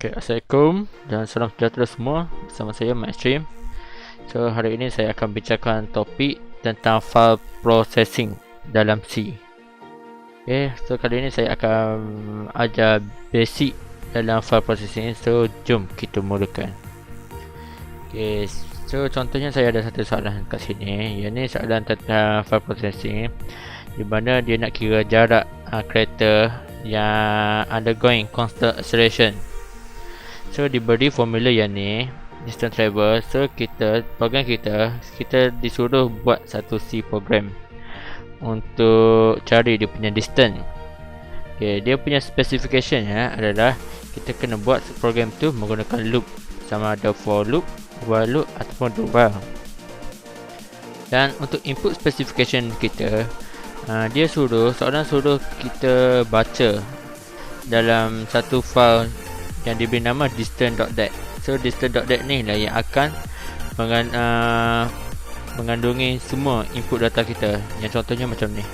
Okay, Assalamualaikum dan salam sejahtera semua. Bersama saya Maxstream. So hari ini saya akan bincangkan topik tentang file processing dalam C. Okay, so kali ini saya akan ajar basic dalam file processing. So jom kita mulakan. Okay, so contohnya saya ada satu soalan kat sini. Yang ni soalan tentang file processing, di mana dia nak kira jarak kereta yang undergoing constant acceleration. So diberi formula yang ni, distance travel. So program kita disuruh buat satu C program untuk cari dia punya distance. Okay, dia punya specification adalah kita kena buat program tu menggunakan loop, sama ada for loop, while loop ataupun do while. Dan untuk input specification kita, dia soalan suruh kita baca dalam satu file yang diberi nama distance.dat. So distance.dat ni lah yang akan mengandungi semua input data kita. Yang contohnya macam ni.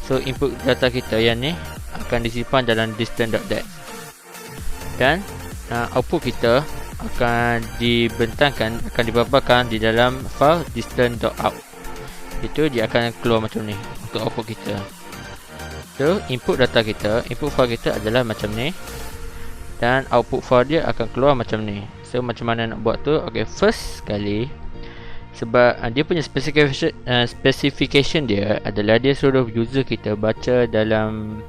So input data kita yang ni akan disimpan dalam distance.dat. Dan output kita akan dibentangkan, akan dipaparkan di dalam file distance.out. Itu dia akan keluar macam ni untuk output kita. So input data kita, input file kita adalah macam ni, dan output file dia akan keluar macam ni. So macam mana nak buat tu? Okay, first sekali, sebab dia punya specification dia adalah dia suruh user kita baca dalam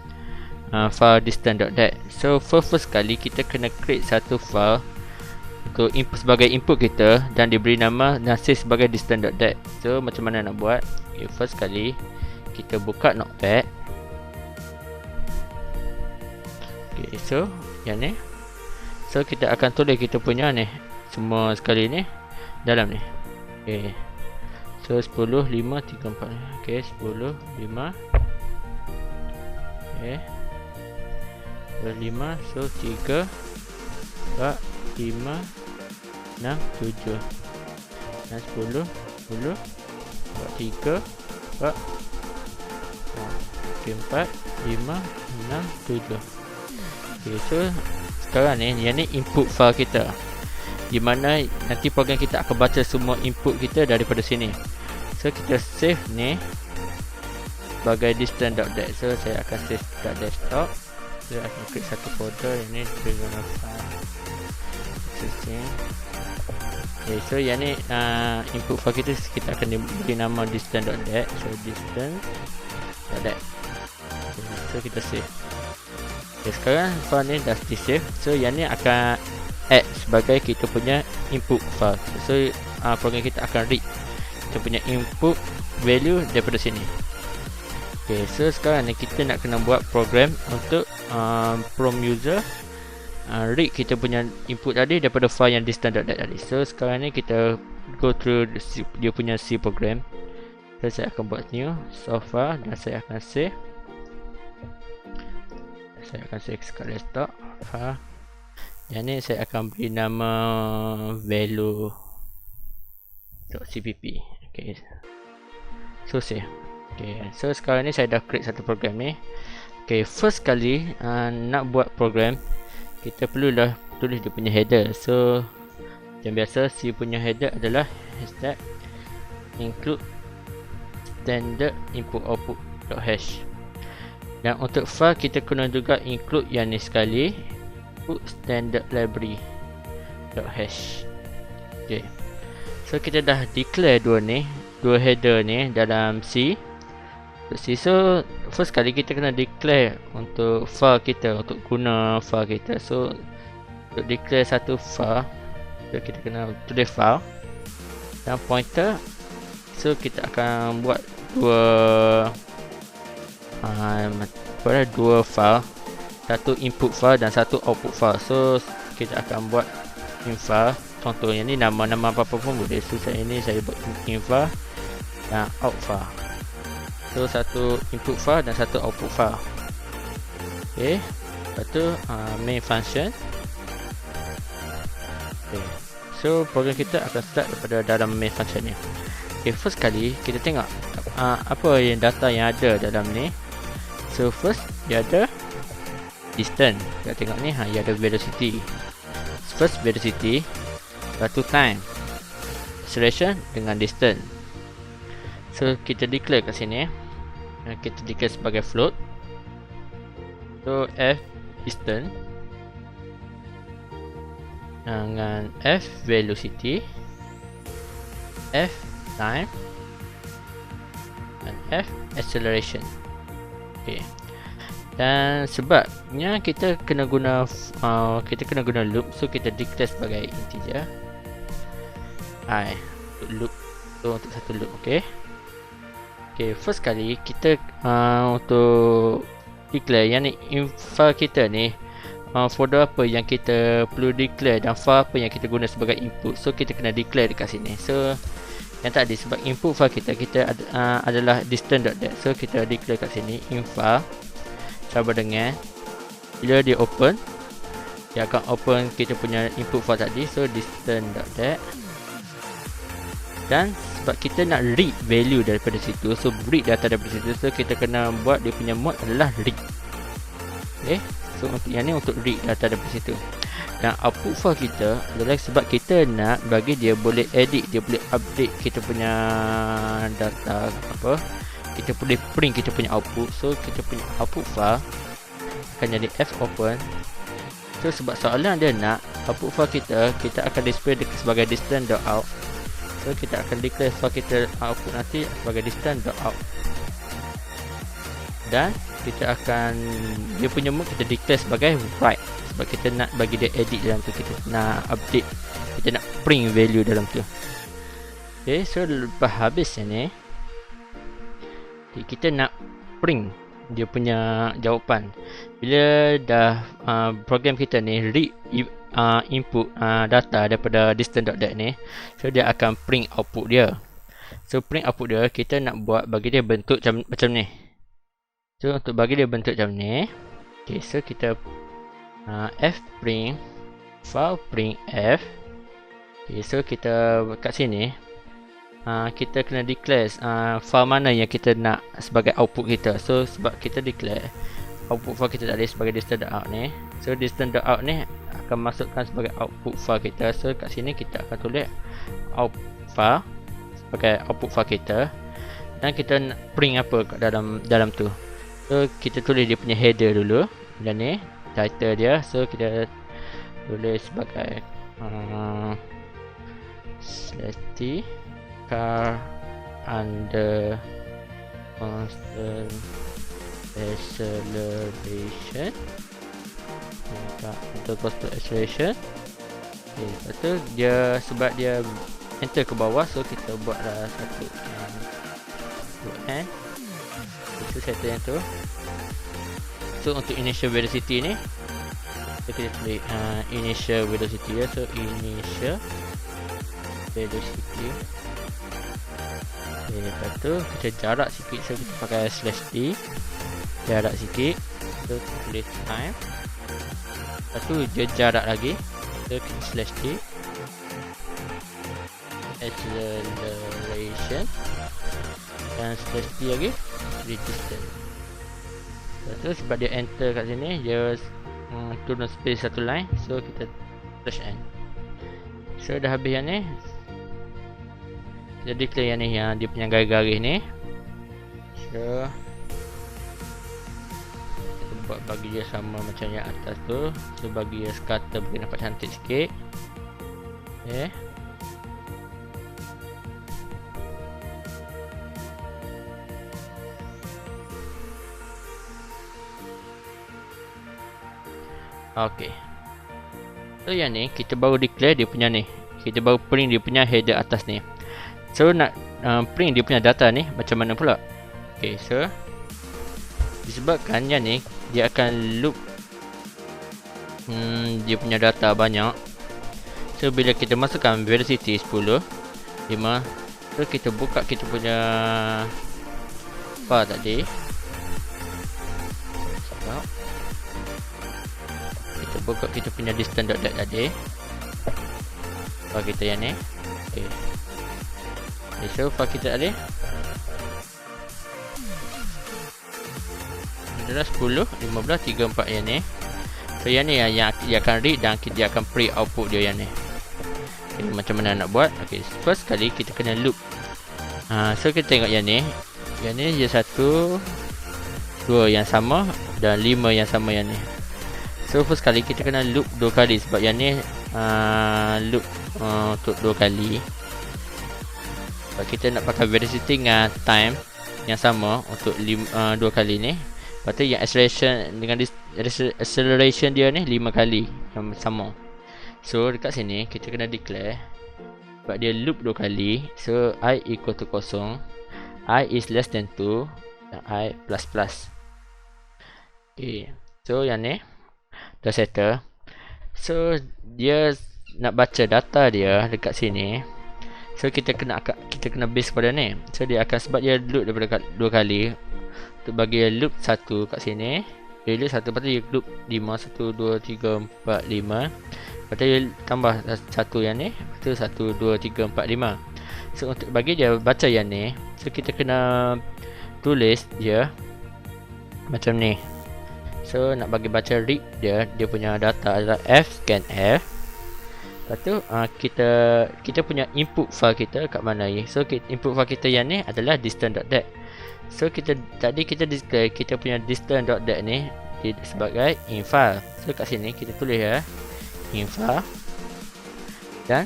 file distance.dat. So first sekali kita kena create satu file untuk input sebagai input kita, dan diberi nama nasib sebagai distance.dat. So macam mana nak buat? Okay, first sekali kita buka notepad. Okay, so yang ni, so kita akan tulis kita punya ni semua sekali ni dalam ni. Okay, so 10, 5, 3, 4. Okay, 10, 5. Okay, 5. So 3, 4, 5, 6, 7. Dan 10, 10, 3, 4. Okay, 4, 5, 6, 7. Okay, so sekarang ni, yang ni input file kita, di mana nanti program kita akan baca semua input kita daripada sini. So kita save ni sebagai distance.dat. So saya akan save kat desktop. Saya akan klik satu folder. Yang ni dengan file processing. Okay, so yang ni input file kita akan beri nama distance.dat. So distance.dat. Okay, so kita save. Okay, sekarang file ni dah di save. So yang ni akan add sebagai kita punya input file. So program kita akan read kita punya input value daripada sini. Okay, so sekarang ni kita nak kena buat program untuk prompt user read kita punya input tadi daripada file yang distance.dat tadi. So sekarang ni kita go through dia punya C program. So saya akan buat new source file dan saya akan save. Saya akan save kat desktop file. Yang ni saya akan beri nama value.cpp. Okay, so save. Okay, so sekarang ni saya dah create satu program ni. Okay, first kali nak buat program, kita perlulah tulis dia punya header. So macam biasa, C punya header adalah hashtag include standard input output.hash. Dan untuk file kita kena juga include yang ni sekali, input standard library.hash. Okay, so kita dah declare dua header ni dalam C. So first kali kita kena declare untuk file kita, untuk guna file kita. So untuk declare satu file, so kita kena tulis file dan pointer. So kita akan buat dua file, satu input file dan satu output file. So kita akan buat info. Contohnya ni nama-nama apa-apa pun boleh. So saya buat info dan out file. So satu input file dan satu output file. Okay, lepas tu main function. Okay, so program kita akan start daripada dalam main function ni. Okay, first kali kita tengok apa yang data yang ada dalam ni. So first dia ada distance. Kita tengok ni, dia ada velocity. first velocity, lepas tu time, acceleration dengan distance. So kita declare kat sini, kita declare sebagai float. So F distance dengan F velocity, F time dan F acceleration. Okay. Dan sebabnya kita kena guna loop, so kita declare sebagai integer I untuk loop, so untuk satu loop. Okay, first kali kita untuk declare yang ni, file kita ni folder apa yang kita perlu declare dan file apa yang kita guna sebagai input. So kita kena declare dekat sini. So yang tadi sebab input file kita adalah distance.dat, so kita declare kat sini infile sama dengan bila dia open, dia akan open kita punya input file tadi, so distance.dat. Dan sebab kita nak read value daripada situ, so read data daripada situ, so kita kena buat dia punya mode adalah read. Okay, so untuk yang ni untuk read data daripada situ. Dan output file kita adalah sebab kita nak bagi dia boleh edit, dia boleh update kita punya data apa, kita boleh print kita punya output. So kita punya output file akan jadi f open. So sebab soalan dia nak output file kita akan display sebagai distance.out. So kita akan declare file kita output nanti sebagai distance.out. Dan kita akan, dia punya mode kita declare sebagai write, sebab kita nak bagi dia edit dalam tu, kita nak update, kita nak print value dalam tu. Okay, so lepas habis ni kita nak print dia punya jawapan. Bila dah program kita ni read input data daripada distance.dat ni, so dia akan print output dia. So print output dia kita nak buat bagi dia bentuk macam ni. So untuk bagi dia bentuk macam ni, okay, so kita f print file print f. Okay, so kita kat sini kita kena declare file mana yang kita nak sebagai output kita. So sebab kita declare output file kita tadi sebagai distance.out ni, so distance.out ni akan masukkan sebagai output file kita. So kat sini kita akan tulis output file sebagai output file kita, dan kita nak print apa kat dalam tu. So kita tulis dia punya header dulu, dan ni title dia, so kita tulis sebagai /t car under constant acceleration, untuk constant acceleration. Okay, lepas tu dia sebab dia enter ke bawah, so kita buatlah satu n, itu settle yang tu. So untuk initial velocity ni, so kita tulis initial velocity dia, so initial velocity. Okay, lepas tu kita jarak sikit, so kita pakai /t, jarak sikit, so tulis time. Lepas tu dia jarak lagi, so kita /t, acceleration, dan /t lagi distance. Lepas tu sebab dia enter kat sini, dia turun space satu line, so kita /n. So dah habis yang ni, kita declare yang ni, yang dia punya garis-garis ni. So kita buat bagi dia sama macam yang atas tu, so bagi dia scatter bagi nampak cantik sikit. Okay, okay. So yang ni kita baru declare dia punya ni, kita baru print dia punya header atas ni. So nak print dia punya data ni macam mana pula? Okay, so disebabkan yang ni dia akan loop dia punya data banyak. So bila kita masukkan velocity 10, 5, so kita buka kita punya file tadi. Sebab kita buka kita punya distance.dat tadi, file kita yang ni. Okay, so file kita tadi adalah 10, 15, 34 yang ni. So So yang ni yang dia akan read dan dia akan print output dia yang ni. Okay, macam mana nak buat? Okay, first kali kita kena loop. So kita tengok yang ni. Yang ni dia 1, 2 yang sama dan 5 yang sama yang ni. So first kali kita kena loop 2 kali sebab yang ni loop untuk 2 kali. Sebab kita nak pakai velocity dengan time yang sama untuk 2 kali ni. Lepas tu yang acceleration dengan acceleration dia ni 5 kali yang sama. So dekat sini kita kena declare sebab dia loop 2 kali. So I equal to 0, I is less than 2 dan I plus plus. Okay, so yang ni dah settle. So dia nak baca data dia dekat sini. So kita kena base pada ni. So dia akan, sebab dia loop daripada 2 kali, untuk bagi loop 1 kat sini, dia loop 1, lepas tu dia loop 5, 1, 2, 3, 4, 5. Lepas tu dia tambah 1 yang ni, lepas tu 1, 2, 3, 4, 5. So untuk bagi dia baca yang ni, so kita kena tulis dia macam ni. So nak bagi baca read dia punya data adalah F scan F. Lepas tu kita punya input file kita kat mana ni. So input file kita yang ni adalah distance.dat. So tadi kita declare kita punya distance.dat ni sebagai infile. So kat sini kita tulis ya infile dan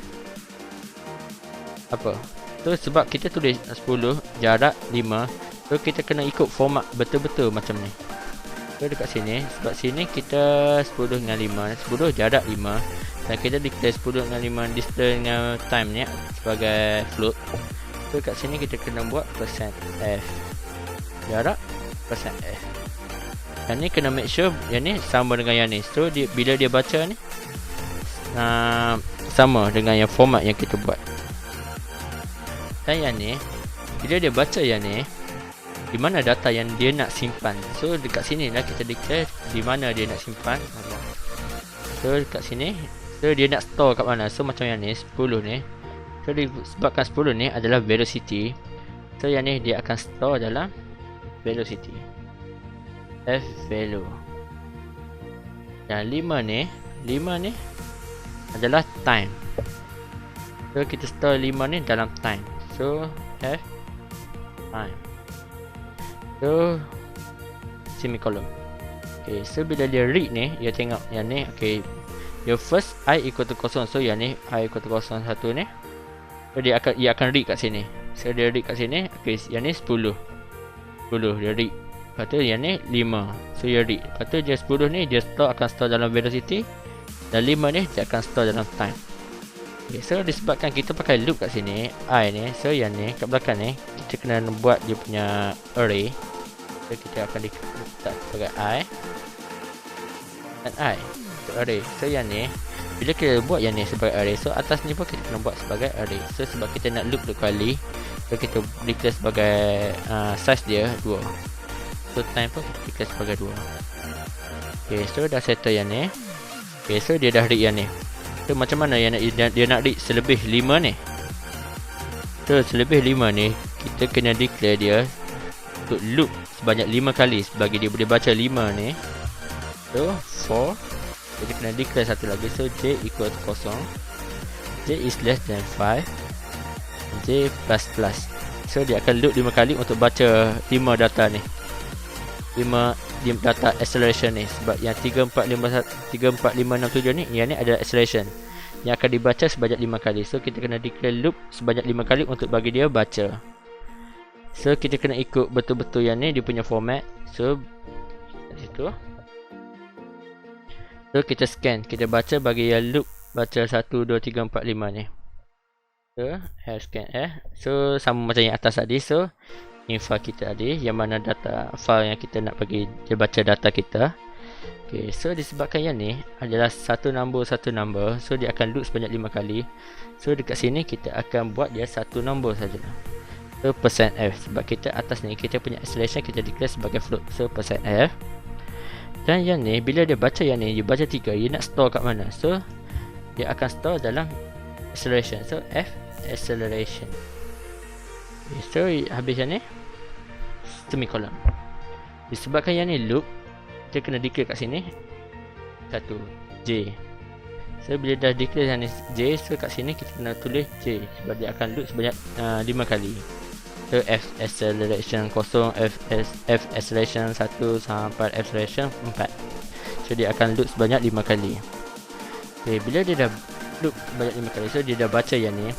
apa. So sebab kita tulis 10 jarak 5, so kita kena ikut format betul-betul macam ni. So dekat sini, sebab sini kita 10 dengan 5, 10 jarak 5, dan kita declare 10 dengan 5 distance dengan time ni sebagai float. So kat sini kita kena buat %f jarak %f. Yang ni kena make sure yang ni sama dengan yang ni. So bila dia baca ni sama dengan yang format yang kita buat. Dan yang ni bila dia baca yang ni, di mana data yang dia nak simpan. So dekat sini lah kita declare di mana dia nak simpan. So dekat sini, so dia nak store kat mana. So macam yang ni 10 ni. So disebabkan 10 ni adalah velocity, so yang ni dia akan store dalam velocity F value. Dan 5 ni adalah time. So kita store 5 ni dalam time. So F time. So semicolon. Okay, so bila dia read ni, dia tengok yang ni. Okay, your first I equal to 0. So yang ni I equal to 0 1 ni. So dia akan read kat sini. So dia read kat sini. Okay, yang ni 10 dia read. Lepas tu yang ni 5. So dia read. Lepas tu dia 10 ni dia akan store dalam velocity, dan 5 ni dia akan store dalam time. Okay, so disebabkan kita pakai loop kat sini I ni, so yang ni kat belakang ni kita kena buat dia punya array. So kita akan letak sebagai I dan I untuk array. So yang ni bila kita buat yang ni sebagai array, so atas ni pun kita kena buat sebagai array. So sebab kita nak loop 2 kali, so kita declare sebagai size dia 2. So time pun kita declare sebagai 2. Okay, so dah settle yang ni. Okay, so dia dah read yang ni. So macam mana dia nak read selebih 5 ni. So selebih 5 ni kita kena declare dia untuk loop sebanyak 5 kali. Bagi dia boleh baca 5 ni, so for kita kena declare satu lagi. So j equal to 0, j is less than 5, j plus plus. So dia akan loop 5 kali untuk baca 5 data ni, 5 data acceleration ni. Sebab yang 3, 4, 5, 6, 7 ni, yang ni adalah acceleration yang akan dibaca sebanyak 5 kali. So kita kena declare loop sebanyak 5 kali untuk bagi dia baca. So kita kena ikut betul-betul yang ni dia punya format. So situ, so kita scan, kita baca bagi yang loop baca 1, 2, 3, 4, 5 ni. So F scan so sama macam yang atas tadi. So info kita tadi, yang mana data file yang kita nak bagi dia baca data kita. Okay, so disebabkan yang ni adalah satu nombor, so dia akan loop sebanyak 5 kali. So dekat sini kita akan buat dia satu nombor saja. So %f, sebab kita atas ni kita punya acceleration kita declare sebagai float. So %f. Dan yang ni bila dia baca yang ni, dia baca 3, dia nak store kat mana. So dia akan store dalam acceleration. So F acceleration. Okay, so habis yang ni semicolon. Disebabkan yang ni loop, kita kena declare kat sini satu J. So bila dah declare yang ni J, so kat sini kita kena tulis J sebab dia akan loop sebanyak 5 kali. So F acceleration 0, F acceleration 1 sampai F acceleration 4. So dia akan loop sebanyak 5 kali. Okay, bila dia dah loop sebanyak 5 kali, so dia dah baca yang ni.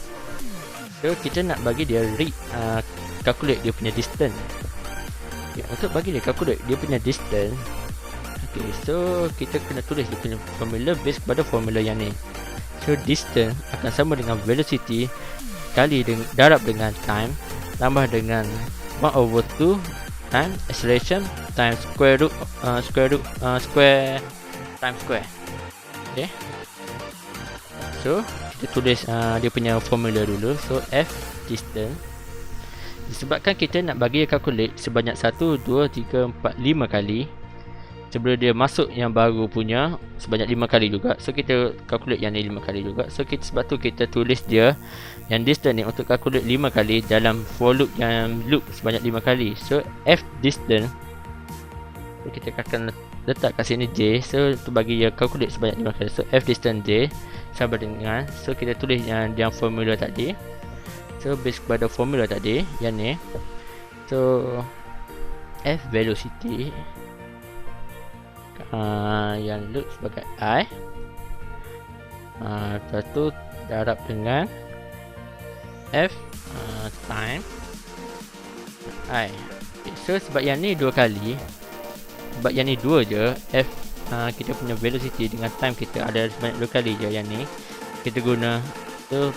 So kita nak bagi dia calculate dia punya distance. Okay, untuk bagi dia calculate dia punya distance, okay, so kita kena tulis dia punya formula based kepada formula yang ni. So distance akan sama dengan velocity kali darab dengan time tambah dengan 1/2 times acceleration times square root times square. Okay, so kita tulis dia punya formula dulu. So F distance, disebabkan kita nak bagi dia calculate sebanyak 1, 2, 3, 4, 5 kali sebelum dia masuk yang baru punya sebanyak 5 kali juga. So kita calculate yang ni 5 kali juga. So sebab tu kita tulis dia yang distance ni untuk calculate 5 kali dalam for loop yang loop sebanyak 5 kali. So F distance, so kita akan letak kat sini J. So untuk bagi dia calculate sebanyak 5 kali, so F distance J sama dengan, so kita tulis yang formula tadi. So based kepada formula tadi yang ni, so F velocity yang loop sebagai I, lepas tu darab dengan F time I. Okay, so sebab yang ni 2 kali, sebab yang ni 2 je, F kita punya velocity dengan time kita ada sebanyak 2 kali je. Yang ni kita guna, so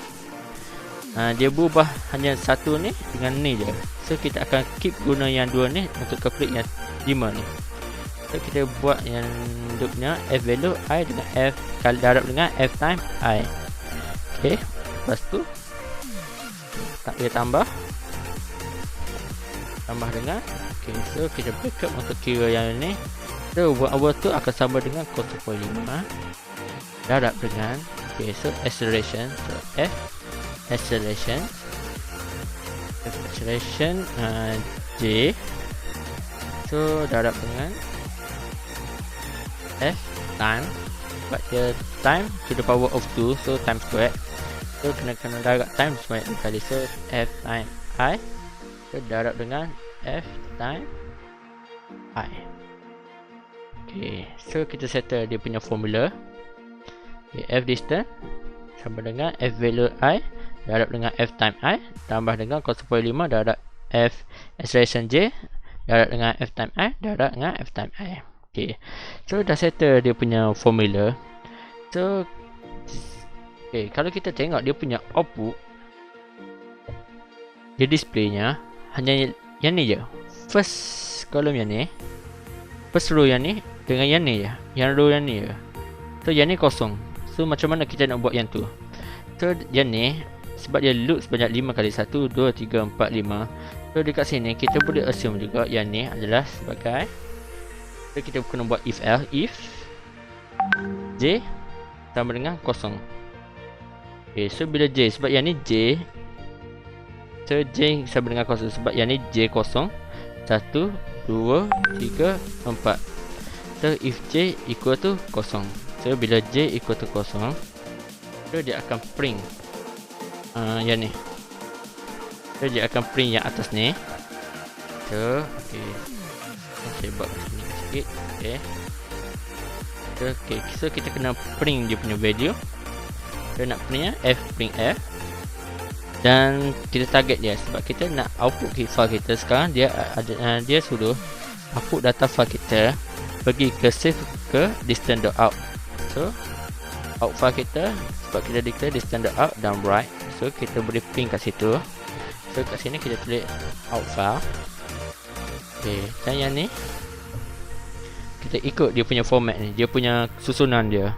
dia berubah hanya satu ni dengan ni je. So kita akan keep guna yang 2 ni untuk calculate yang 5 ni. So kita buat yang loopnya F value I dengan F kali darab dengan F time I. Okay, lepas tu dia tambah dengan, okay, so kita backup untuk kira yang ni. So 1/2 tu akan sama dengan 0.5 darab dengan, okay, so acceleration, so F acceleration J, so darab dengan F time, sebab dia time to the power of 2, so time square. So kena darab time sebanyak 2 kali. So F time I, so darab dengan F time I. Okay, so kita settle dia punya formula. Okay, F distance sama dengan F value I darab dengan F time I tambah dengan 0.5 darab F acceleration J darab dengan F time I darab dengan F time I. Okay, so dah settle dia punya formula. So okay, kalau kita tengok dia punya output, dia displaynya hanya yang ni je, first column yang ni, first row yang ni dengan yang ni je, yang row yang ni je. So yang ni kosong. So macam mana kita nak buat yang tu? So yang ni sebab dia loop sebanyak 5 kali, 1, 2, 3, 4, 5. So dekat sini kita boleh assume juga yang ni adalah sebagai, so kita kena buat if J sama dengan kosong. Okay, so bila J, sebab yang ni J, so J sama dengan kosong sebab yang ni J kosong, 1, 2, 3, 4. So if J equal to kosong, so bila J equal to kosong, so dia akan print yang ni. So dia akan print yang atas ni. So okay, saya buat sini sikit. Okay, so kita kena print dia punya value. So nak printnya F print F, dan kita target dia sebab kita nak output file kita sekarang. Dia ada dia suruh output data file kita pergi ke save ke distance.out. So out file kita, sebab kita declare distance.out dan write, so kita boleh print kat situ. So kat sini kita tulis out file. Okay, dan yang ni kita ikut dia punya format ni, dia punya susunan dia.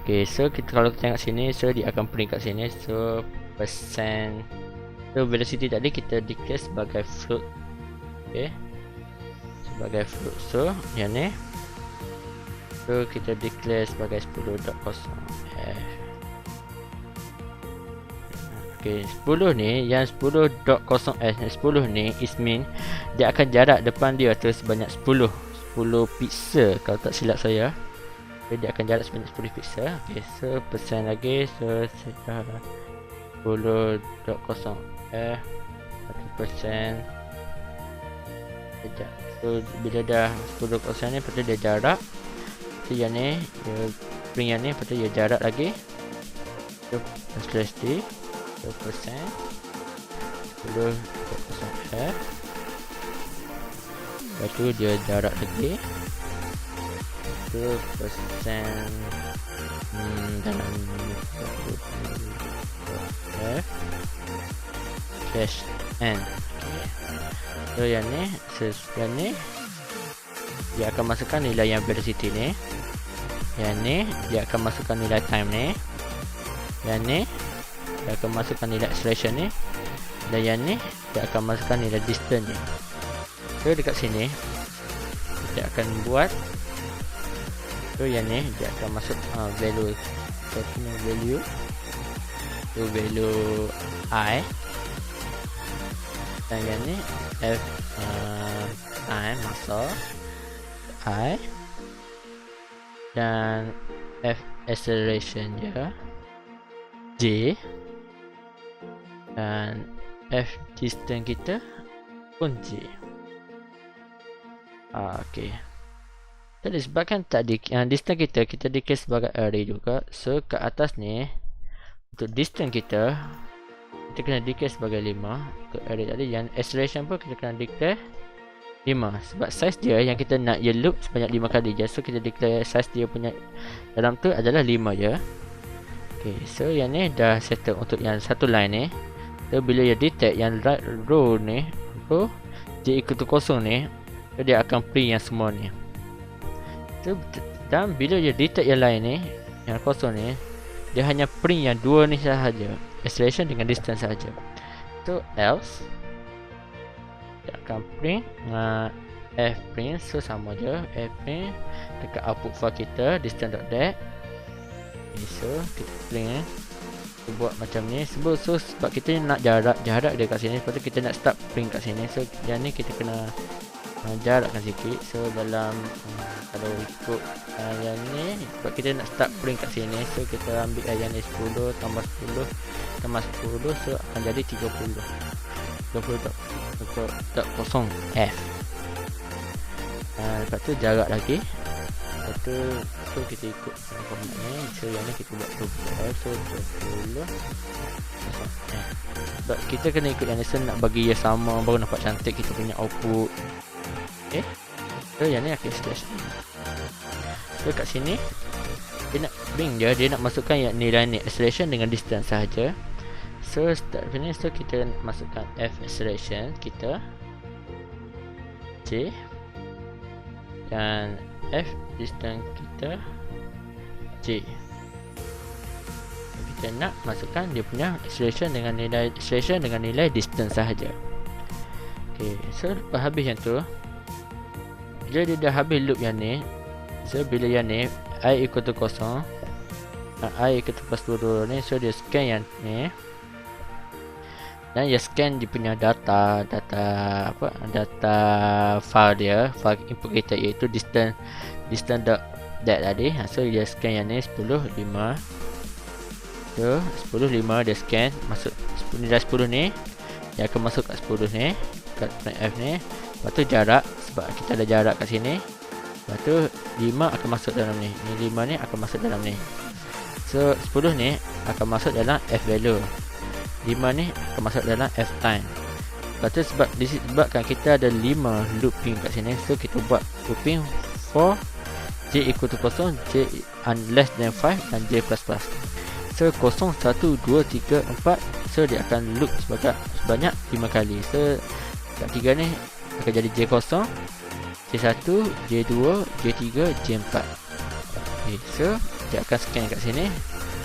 Okay, so kita kalau kita tengok sini, so dia akan print kat sini. So percent, so velocity tadi kita declare sebagai float. Okay, sebagai float. So yang ni, so kita declare sebagai 10.0 F. Okay, 10 ni, yang 10.0 S, 10 ni is mean dia akan jarak depan dia tu sebanyak 10 pixel kalau tak silap saya. Jadi dia akan jarak sebanyak 10 pixel. Okay, so persen lagi. So sudah 10.0 1%. Sekejap. So bila dah 10.0 ni, lepas tu dia jarak. So yang ni dia print yang ni, lepas tu dia jarak lagi. So slash d 10%. 10.0 F. Lepas tu dia jarak lagi 10% dalam F slash n. So yang ni, yang ni dia akan masukkan nilai yang velocity ni. Yang ni dia akan masukkan nilai time ni. Yang ni dia akan masukkan nilai acceleration ni. Dan yang ni dia akan masukkan nilai distance ni. So dekat sini kita akan buat. So yang ni dia akan masuk value. So value. So value I. Dan yang ni F time masa I. Dan F acceleration dia J. Dan F distance kita pun J. Okay. Jadi sebabkan tadi distance kita declare sebagai array juga. So kat atas ni untuk distance kita kena declare sebagai 5 untuk array tadi. Yang acceleration pun kita kena declare 5 sebab size dia yang kita nak ia loop sebanyak 5 kali je. So kita declare size dia punya dalam tu adalah 5 je. Okay, so yang ni dah settle untuk yang satu line ni. So bila dia detect yang right row ni, row J equal to kosong ni, so dia akan print yang semua ni. So dan bila dia detect yang lain ni, yang kosong ni, dia hanya print yang dua ni sahaja, acceleration dengan distance sahaja. So else dia akan print f print. So sama je f print dekat output file kita distance.dat. So kita print kita buat macam ni. So sebab kita nak jarak dia kat sini, lepas tu kita nak start print kat sini. So yang ni kita kena jarakkan sikit. So dalam kalau ikut yang ni, sebab kita nak start print kat sini, so kita ambil yang ni 10 tambah 10 tambah 10, so akan jadi 30.0 F. Lepas tu jarak lagi. Lepas tu so kita ikut format ni. So yang ni kita buat 20. So 20 sebab kita kena ikut yang ni. So nak bagi dia sama baru nampak cantik kita punya output. Okay. So yang ni akan slash. So kat sini dia nak bring dia nak masukkan yang nilai ni acceleration dengan distance sahaja. So start finish. So kita masukkan F acceleration kita J dan F distance kita J. Kita nak masukkan dia punya acceleration dengan nilai acceleration dengan nilai distance sahaja. Okay, so lepas habis yang tu, bila dia dah habis loop yang ni, so bila yang ni I equal to kosong, I equal to plus 2 ni, so dia scan yang ni dan dia scan dia punya data file dia, file input kita iaitu distance.dat tadi. So dia scan yang ni 10 5. So 10 5 dia scan masuk nilai 10 ni, dia akan masuk kat 10 ni, kat F ni. Lepas tu jarak, sebab kita ada jarak kat sini. Lepas tu 5 akan masuk dalam ni. Ni 5 ni akan masuk dalam ni. So 10 ni akan masuk dalam F value. 5 ni akan masuk dalam F time. Lepas tu sebabkan kita ada 5 looping kat sini, so kita buat looping for J equal to kosong, J less than 5 dan J plus plus. So 0, 1, 2, 3, 4. So dia akan loop sebanyak 5 kali. So kat 3 ni akan jadi J0, J1, J2, J3, J4. Okay, so dia akan scan kat sini.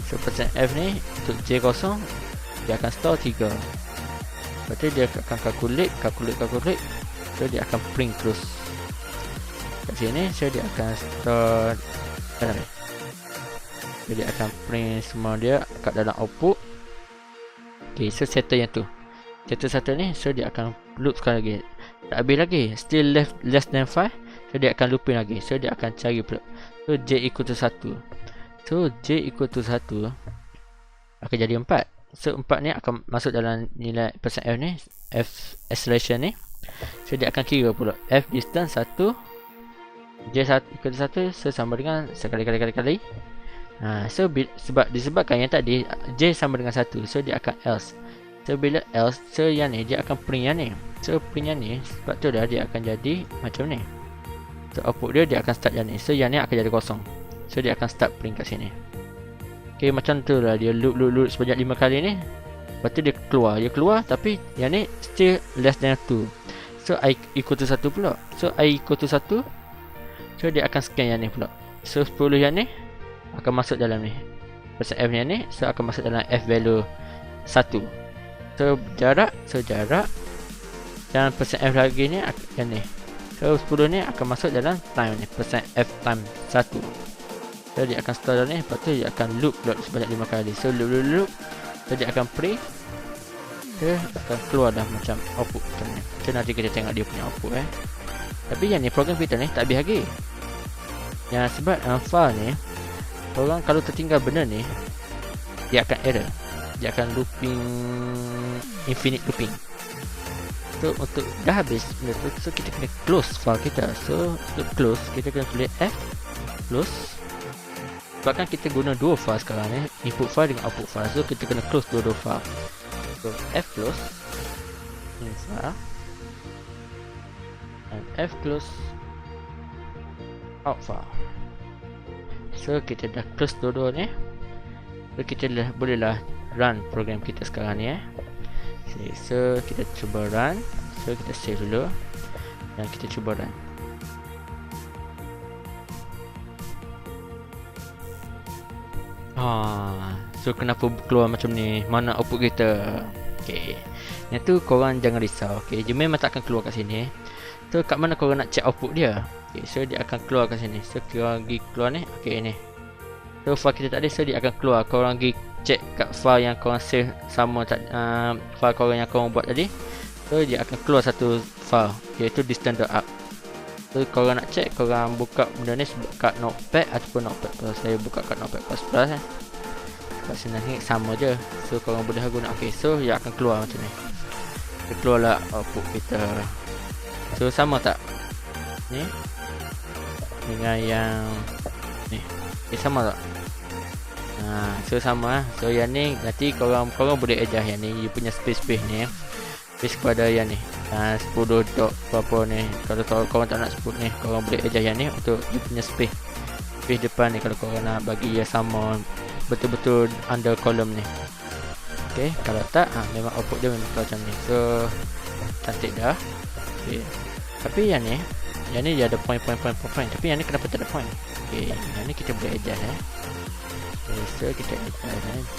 So persen F ni untuk J0 dia akan store 3. Lepas tu dia akan calculate. So dia akan print terus kat sini. So dia akan store so dia akan print semua dia kat dalam output. Okay, so settle yang tu, settle satu ni. So dia akan loop sekali lagi. tak habis lagi, still less than 5. So dia akan looping lagi, so dia akan cari pula. So j equal to 1. So j equal to 1 akan jadi 4. So 4 ni akan masuk dalam nilai persen f ni, f acceleration ni. So dia akan kira pula f distance 1, j equal to 1, so sama dengan sekali. So disebabkan yang tadi j sama dengan 1, so dia akan else. So bila else, so yang ni dia akan print yang ni. So print yang ni, sebab tu dah dia akan jadi macam ni. So output dia akan start yang ni. So yang ni akan jadi kosong. So dia akan start print kat sini. Okay, macam tu lah dia loop sebanyak 5 kali ni. Lepas tu dia keluar tapi yang ni still less than 2. So I equal to 1 pula. So I equal to 1, so dia akan scan yang ni pula. So 10 yang ni akan masuk dalam ni, persen f yang ni, so akan masuk dalam f value 1. So jarak dan persen f lagi ni yang ni. So 10 ni akan masuk dalam time ni, persen f time 1. So dia akan store dalam ni. Lepas tu dia akan loop sebanyak 5 kali. So loop. So dia akan print. Dia akan keluar dah macam output macam ni. So nanti kita tengok dia punya output Tapi yang ni program kita ni tak habis lagi. Yang sebab file ni, orang kalau tertinggal benda ni, dia akan error. Dia akan looping, infinite looping. So untuk dah habis benda tu, so kita kena close file kita. So untuk close, kita kena tulis f close. Sebabkan kita guna dua file sekarang ni, input file dengan output file. So kita kena close dua file. So f close in file and f close out file. So kita dah close dua ni. So kita bolehlah run program kita sekarang ni So kita cuba run. So kita save dulu dan kita cuba run. So kenapa keluar macam ni? Mana output kita? Okay, yang tu korang jangan risau. Okay, dia memang tak akan keluar kat sini. So kat mana korang nak check output dia? Okay, so dia akan keluar kat sini. So korang pergi keluar ni. Okay, ni. So file kita tak ada, so dia akan keluar. Korang pergi check kat file yang korang save sama file korang yang korang buat tadi. So dia akan keluar satu file, iaitu distance.up. So korang nak check, korang buka benda ni kat Notepad ataupun Notepad+. Saya buka kat Notepad++. Kat sini ni sama je. So korang boleh guna. Okay, so dia akan keluar macam ni. Dia keluarlah output kita. So sama tak ni dengan yang ni? Okay, sama tak? So sama. So yang ni nanti korang boleh adjust yang ni, you punya space ni space kepada yang ni 10 dot berapa ni. Kalau korang tak nak sebut ni, korang boleh adjust yang ni untuk you punya space depan ni. Kalau korang nak bagi yang sama betul-betul under column ni. Okay, kalau tak memang output dia memang macam ni. So cantik dah. Okay, tapi yang ni dia ada point. Tapi yang ni kenapa tak ada point? Okay, yang ni kita boleh adjust Okay, so kita adjust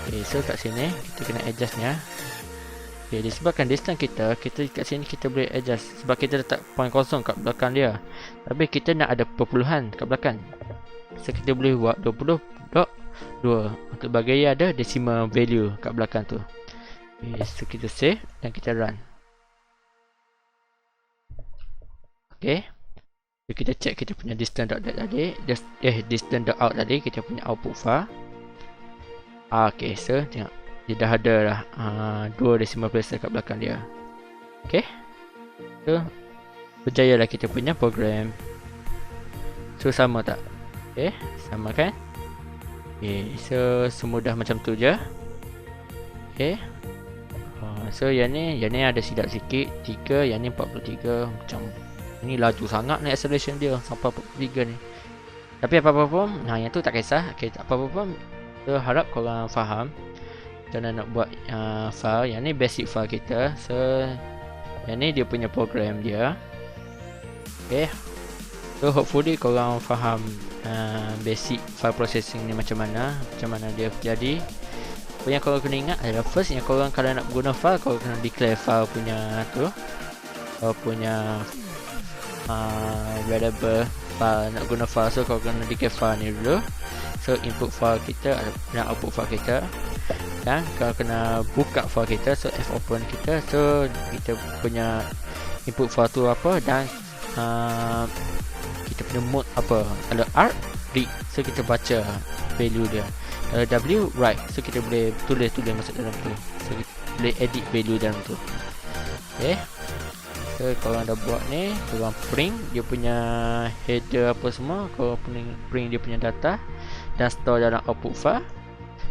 Okay, so kat sini kita kena adjust ni Okay, disebabkan distance kita kat sini kita boleh adjust sebab kita letak point kosong kat belakang dia. Tapi kita nak ada perpuluhan kat belakang. So kita boleh buat 20.2 untuk bagi ada decimal value kat belakang tu. Okay, so kita save dan kita run. Okay, so kita check kita punya distance.out tadi, distance.out tadi, kita punya output file. Okay, so tengok dia dah ada dah 2 decimal places kat belakang dia. Okay, so berjaya lah kita punya program. So sama tak? Okay, sama kan? Okay, so semudah macam tu je. Okay, so yang ni ada silap sikit 3, yang ni 43. Macam ni laju sangat ni acceleration dia sampai 43 ni. Tapi apa-apa pun, yang tu tak kisah. Okay, tak apa-apa pun. So harap korang faham macam mana nak buat file. Yang ni basic file kita. So yang ni dia punya program dia. Okay, so hopefully korang faham basic file processing ni macam mana dia jadi. Apa yang korang kena ingat adalah first, yang korang kalau nak guna file, korang kena declare file punya tu, punya variable file. Nak guna file, so korang kena declare file ni dulu. So input file kita dan output file kita. Dan kalau kena buka file kita, so fopen kita, so kita punya input file tu apa, dan kita punya mode apa. Kalau R, read, so kita baca value dia. Kalau W, write, so kita boleh tulis masuk dalam tu, so kita boleh edit value dalam tu. Okay, so korang dah buat ni, korang print dia punya header apa semua, korang print dia punya data dan store dalam output file.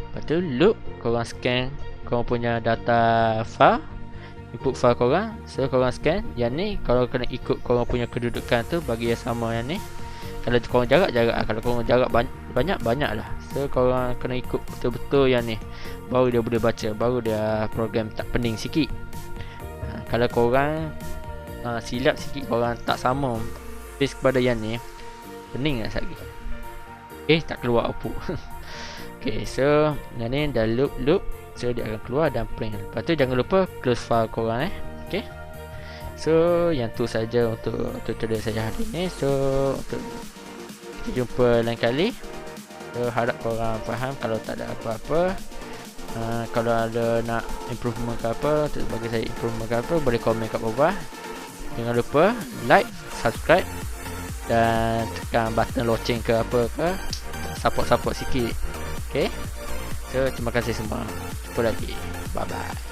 Lepas tu loop, korang scan korang punya data file, input file korang, so korang scan. Yang ni kalau kena ikut korang punya kedudukan tu, bagi yang sama yang ni. Kalau korang jarak, kalau korang jarak banyak lah, so korang kena ikut betul-betul yang ni, baru dia boleh baca, baru dia program tak pening sikit. Kalau korang silap sikit, korang tak sama base kepada yang ni, pening lah lagi. Okay, tak keluar output. Okay, so yang ni dah loop, so dia akan keluar dan print. Lepas tu jangan lupa close file korang Okay, so yang tu saja untuk tutorial saya hari ni. So untuk kita jumpa lain kali. So harap korang faham. Kalau tak ada apa-apa, kalau ada nak improvement ke apa, untuk bagi saya improvement ke apa, boleh komen kat bawah. Jangan lupa like, subscribe dan tekan button loceng ke apa ke, support sikit. Okay, so terima kasih semua. Jumpa lagi. Bye bye.